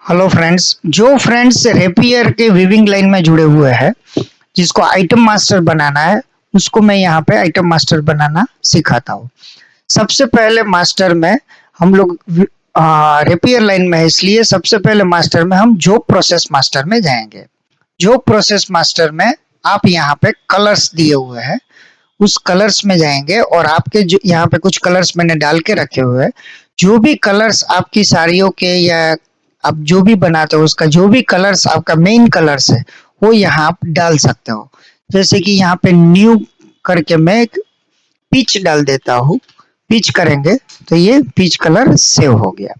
Hello friends, जो friends rapier के weaving line में जुड़े हुए हैं, जिसको आइटम मास्टर बनाना है, उसको मैं यहाँ पे आइटम मास्टर बनाना सिखाता हूँ। सबसे पहले मास्टर में हम लोग रेपियर लाइन में है, इसलिए सबसे पहले मास्टर में हम जॉब प्रोसेस मास्टर में जाएंगे। जॉब प्रोसेस मास्टर में आप यहाँ पे कलर्स दिए हुए हैं, उस कलर्स में जाएंगे और आपके जो यहाँ पे कुछ कलर्स मैंने डाल के रखे हुए हैं। जो भी कलर्स आपकी साड़ियों के या आप जो भी बनाते हो उसका जो भी कलर्स आपका मेन कलर्स है वो यहाँ आप डाल सकते हो। जैसे कि यहाँ पे न्यू करके मैं एक पीच डाल देता हूँ। पीच करेंगे तो ये पीच कलर सेव हो गया।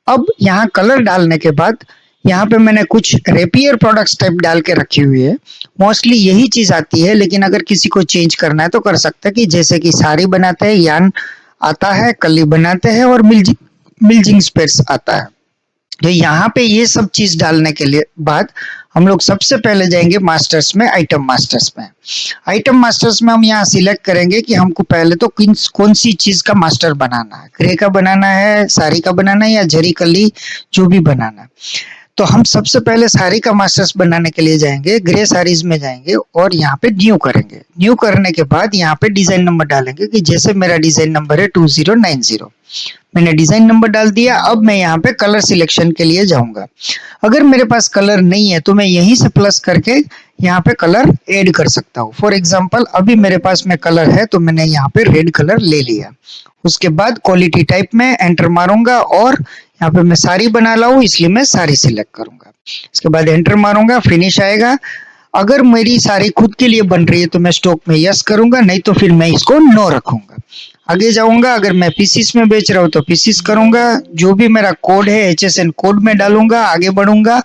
अब यहाँ कलर डालने के बाद यहाँ पे मैंने कुछ रेपियर प्रोडक्ट्स टाइप डाल के रखी हुई है। मोस्टली यही चीज आती है, लेकिन अगर किसी को चेंज करना है तो कर सकता है। कि जैसे कि साड़ी बनाते हैं, यान आता है, कली बनाते हैं और मिल्जिंग स्पेस आता है। तो यहाँ पे ये सब चीज डालने के लिए बाद हम लोग सबसे पहले जाएंगे मास्टर्स में, आइटम मास्टर्स में। आइटम मास्टर्स में हम यहाँ सिलेक्ट करेंगे कि हमको पहले तो कौन सी चीज का मास्टर बनाना है। ग्रे का बनाना है, साड़ी का बनाना है या जरी कली, जो भी बनाना है। तो हम सबसे पहले साड़ी का मास्टर्स बनाने के लिए जाएंगे, ग्रे साड़ीज में जाएंगे और यहाँ पे न्यू करेंगे। न्यू करने के बाद यहाँ पे डिजाइन नंबर डालेंगे कि जैसे मेरा डिजाइन नंबर है 2090। मैंने डिजाइन नंबर डाल दिया। अब मैं यहाँ पे कलर सिलेक्शन के लिए जाऊंगा। अगर मेरे पास कलर नहीं है तो मैं यहीं से प्लस करके यहाँ पे कलर ऐड कर सकता हूँ। फॉर एग्जांपल अभी मेरे पास में कलर है तो मैंने यहाँ पे रेड कलर ले लिया। उसके बाद क्वालिटी टाइप में एंटर मारूंगा और यहाँ पे मैं साड़ी बना लाऊं इसलिए मैं साड़ी सिलेक्ट करूंगा। इसके बाद एंटर मारूंगा, फिनिश आएगा। अगर मेरी साड़ी खुद के लिए बन रही है तो मैं स्टॉक में यस करूंगा, नहीं तो फिर मैं इसको नो रखूंगा। आगे जाऊंगा, अगर मैं पीसीस में बेच रहा हूँ तो पीसीस करूंगा। जो भी मेरा कोड है एचएसएन कोड में डालूंगा, आगे बढ़ूंगा।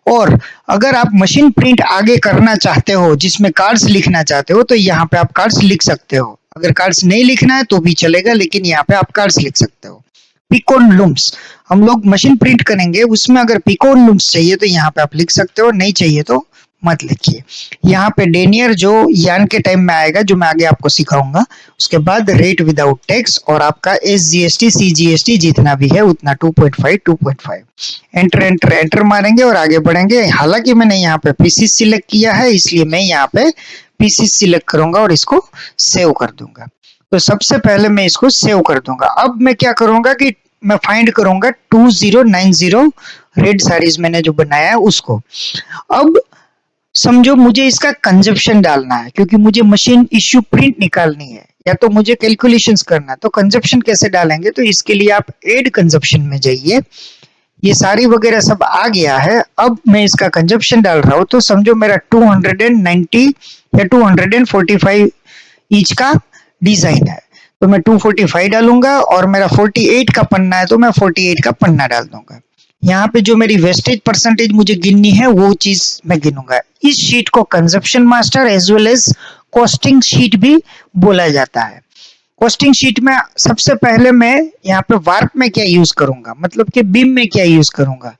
और अगर आप मशीन प्रिंट आगे करना चाहते हो, जिसमें कार्ड्स लिखना चाहते हो, तो यहाँ पे आप कार्ड्स लिख सकते हो। अगर कार्ड्स नहीं लिखना है तो भी चलेगा, लेकिन यहाँ पे आप कार्ड्स लिख सकते हो। पिकोन लूम्स हम लोग मशीन प्रिंट करेंगे, उसमें अगर पिकोन लूम्स चाहिए तो यहाँ पे आप लिख सकते हो, नहीं चाहिए तो मत लिखिए। यहाँ पे डेनियर जो यान के टाइम में आएगा, जो मैं आगे आपको सिखाऊंगा। उसके बाद रेट विदाउट टैक्स और आपका एसजीएसटी सीजीएसटी जितना भी है उतना 2.5 2.5। एंटर एंटर एंटर मारेंगे और आगे बढ़ेंगे। हालांकि मैंने यहाँ पे पीसीस सिलेक्ट किया है इसलिए मैं यहाँ पे पीसीस सिलेक्ट करूंगा और इसको सेव कर दूंगा। तो सबसे पहले मैं इसको सेव कर दूंगा। अब मैं क्या करूंगा कि मैं फाइंड करूंगा 2090 रेड साड़ीज मैंने जो बनाया है उसको। अब समझो मुझे इसका कंजप्शन डालना है, क्योंकि मुझे मशीन इश्यू प्रिंट निकालनी है या तो मुझे कैलकुलेशंस करना है। तो कंजप्शन कैसे डालेंगे, तो इसके लिए आप एड कंजप्शन में जाइए। ये सारी वगैरह सब आ गया है। अब मैं इसका कंजप्शन डाल रहा हूँ, तो समझो मेरा 290 या 245 ईच का डिजाइन है तो मैं 245 डालूंगा। और मेरा 48 का पन्ना है तो मैं 48 का पन्ना डाल दूंगा। यहाँ पे जो मेरी वेस्टेज परसेंटेज मुझे गिननी है वो चीज मैं गिनूंगा। इस शीट को consumption master as well as costing sheet भी बोला जाता है। कॉस्टिंग शीट में सबसे पहले मैं यहाँ पे वार्प में क्या यूज करूंगा, मतलब कि बीम में क्या यूज करूंगा।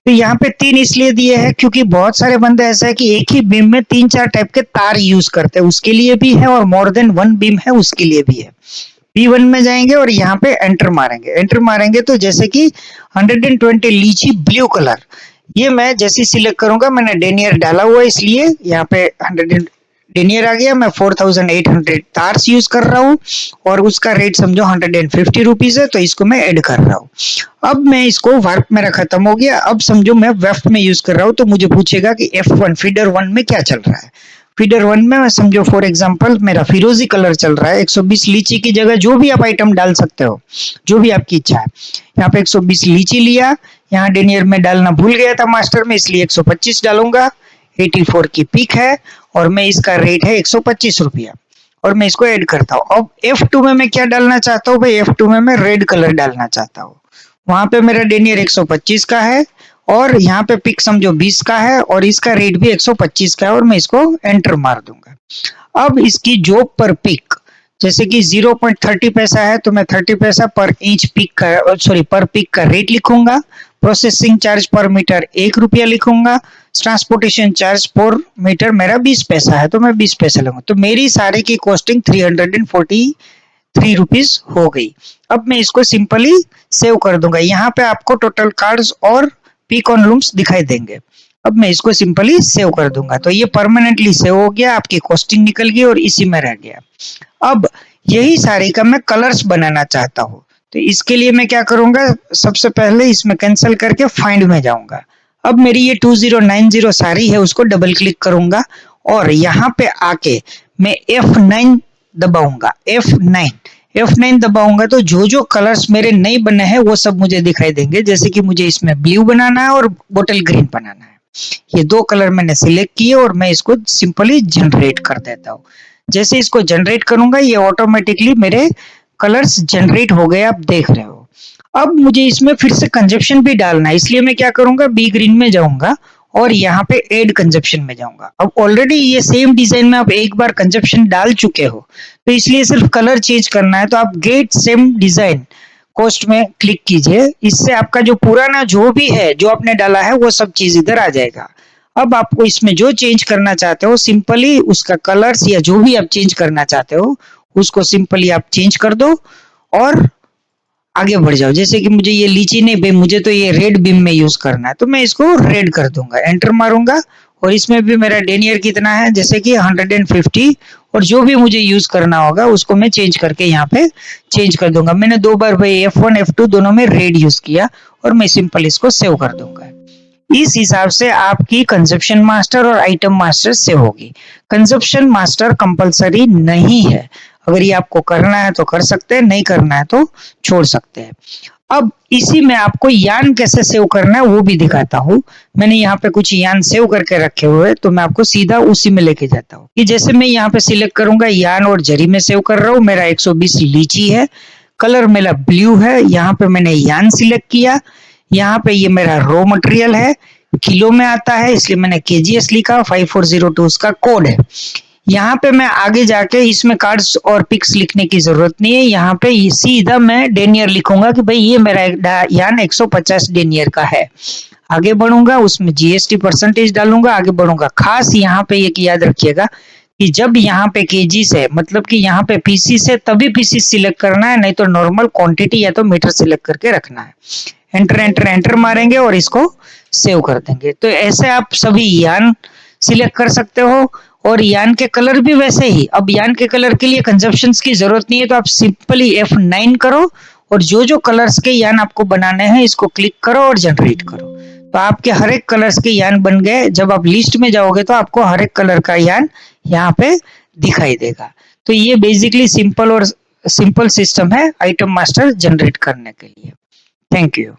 तो यहाँ पे 3 इसलिए दिए हैं क्योंकि बहुत सारे बंदे ऐसा है कि एक ही बीम में 3-4 टाइप के तार यूज करते हैं, उसके लिए भी है, और मोर देन 1 बीम है उसके लिए भी है। P1 में जाएंगे और यहाँ पे एंटर मारेंगे। एंटर मारेंगे तो जैसे कि 120 लीची ब्लू कलर, ये मैं जैसे सिलेक्ट करूंगा, मैंने डेनियर डाला हुआ है इसलिए यहाँ पे 100 डेनियर आ गया। मैं 4800 तार्स यूज कर रहा हूँ और उसका रेट समझो 150 रुपीज है, तो इसको मैं ऐड कर रहा हूँ। अब मैं इसको वर्क मेरा खत्म हो गया। अब समझो मैं वेफ्ट में यूज कर रहा हूँ, तो मुझे पूछेगा कि F1 फीडर 1 में क्या चल रहा है। फीडर 1 में मैं समझो फॉर एग्जांपल मेरा फिरोजी कलर चल रहा है। 120 लीची की जगह जो भी आप आइटम डाल सकते हो, जो भी आपकी इच्छा है। यहाँ पे 120 लीची लिया। यहाँ डेनियर में डालना भूल गया था मास्टर में, इसलिए 125 डालूंगा। 84 की पिक है और मैं इसका रेट है 125 रुपया और मैं इसको ऐड करता हूँ। अब F2 में मैं क्या डालना चाहता हूँ भाई, F2 में मैं रेड कलर डालना चाहता हूँ। वहां पे मेरा डेनियर 125 का है और यहाँ पे पिक समझो 20 का है और इसका रेट भी 125 का है और मैं इसको एंटर मार दूंगा। अब इसकी जॉब पर पिक जैसे कि 0.30 पैसा है तो मैं 30 पैसा पर इंच पिक का पर पिक का रेट लिखूंगा। प्रोसेसिंग चार्ज पर मीटर 1 रुपया लिखूंगा। ट्रांसपोर्टेशन चार्ज पर मीटर मेरा 20 पैसा है तो मैं 20 पैसा लूंगा। तो मेरी सारे की कॉस्टिंग 343 रुपीज हो गई। अब मैं इसको सिंपली सेव कर दूंगा। यहाँ पे आपको टोटल कार्ड्स और पिक ऑन लूम्स दिखाई देंगे। अब मैं इसको सिंपली सेव कर दूंगा, तो ये परमानेंटली सेव हो गया, आपकी कॉस्टिंग निकल गई और इसी में रह गया। अब यही सारी का मैं कलर्स बनाना चाहता हूँ, तो इसके लिए मैं क्या करूंगा, सबसे पहले इसमें कैंसिल करके फाइंड में जाऊंगा। अब मेरी ये 2090 सारी है, उसको डबल क्लिक करूंगा और यहाँ पे आके मैं F9 दबाऊंगा। F9 दबाऊंगा तो जो जो कलर्स मेरे नहीं बने हैं वो सब मुझे दिखाई देंगे। जैसे कि मुझे इसमें ब्लू बनाना है और बोतल ग्रीन बनाना है, ये दो कलर मैंने सिलेक्ट किए और मैं इसको सिंपली जनरेट कर देता हूँ। जैसे इसको जनरेट करूंगा ये ऑटोमेटिकली मेरे कलर्स जनरेट हो गए, आप देख रहे हो। अब मुझे इसमें फिर से कंजप्शन भी डालना है, इसलिए मैं क्या करूंगा, बी ग्रीन में जाऊंगा और यहाँ पे एड कंजप्शन में जाऊंगा। अब ऑलरेडी ये सेम डिजाइन में आप एक बार कंजप्शन डाल चुके हो, तो इसलिए सिर्फ कलर चेंज करना है। तो आप गेट सेम डिजाइन कोस्ट में क्लिक कीजिए, इससे आपका जो पुराना जो भी है जो आपने डाला है वो सब चीज इधर आ जाएगा। अब आपको इसमें जो चेंज करना चाहते हो सिंपली उसका कलर्स या जो भी आप चेंज करना चाहते हो उसको सिंपली आप चेंज कर दो और आगे बढ़ जाओ। जैसे कि मुझे ये लीची नहीं भाई, मुझे तो ये रेड बीम में यूज करना है, तो मैं इसको रेड कर दूंगा, एंटर मारूंगा और इसमें भी मेरा डेनियर कितना है, जैसे कि 150, और जो भी मुझे यूज करना होगा उसको मैं चेंज करके यहाँ पे चेंज कर दूंगा। मैंने दो बार भाई F1 F2 दोनों में रेड यूज किया और मैं सिंपल इसको सेव कर दूंगा। इस हिसाब से आपकी कंजप्शन मास्टर और आइटम मास्टर सेव होगी। कंजप्शन मास्टर कंपलसरी नहीं है, अगर ये आपको करना है तो कर सकते हैं, नहीं करना है तो छोड़ सकते हैं। अब इसी में आपको यान कैसे सेव करना है वो भी दिखाता हूँ। मैंने यहाँ पे कुछ यान सेव करके रखे हुए, तो मैं आपको सीधा उसी में लेके जाता हूँ। कि जैसे मैं यहाँ पे सिलेक्ट करूंगा यान और जरी में सेव कर रहा हूँ, मेरा 120 लीची है, कलर मेरा ब्लू है, यहाँ पे मैंने यान सिलेक्ट किया, यहाँ पे ये मेरा रॉ मटेरियल है, किलो में आता है इसलिए मैंने KGS लिखा, 5402 उसका कोड है। यहाँ पे मैं आगे जाके इसमें कार्ड्स और पिक्स लिखने की जरूरत नहीं है, यहाँ पे सीधा मैं डेनियर लिखूंगा कि भाई ये मेरा यान 150 डेनियर का है। आगे बढ़ूंगा उसमें GST परसेंटेज डालूंगा, आगे बढ़ूंगा। खास यहाँ पे एक याद रखिएगा कि जब यहाँ पे केजी से मतलब कि यहाँ पे पीसी से तभी पीसी सिलेक्ट करना है, नहीं तो नॉर्मल क्वांटिटी या तो मीटर सिलेक्ट करके रखना है। एंटर एंटर एंटर मारेंगे और इसको सेव कर देंगे। तो ऐसे आप सभी यान सिलेक्ट कर सकते हो और यान के कलर भी वैसे ही। अब यान के कलर के लिए कंजप्शंस की जरूरत नहीं है, तो आप सिंपली F9 करो और जो जो कलर्स के यान आपको बनाने हैं इसको क्लिक करो और जनरेट करो, तो आपके हर एक कलर्स के यान बन गए। जब आप लिस्ट में जाओगे तो आपको हर एक कलर का यान यहाँ पे दिखाई देगा। तो ये बेसिकली सिंपल सिस्टम है आइटम मास्टर जनरेट करने के लिए। Thank you.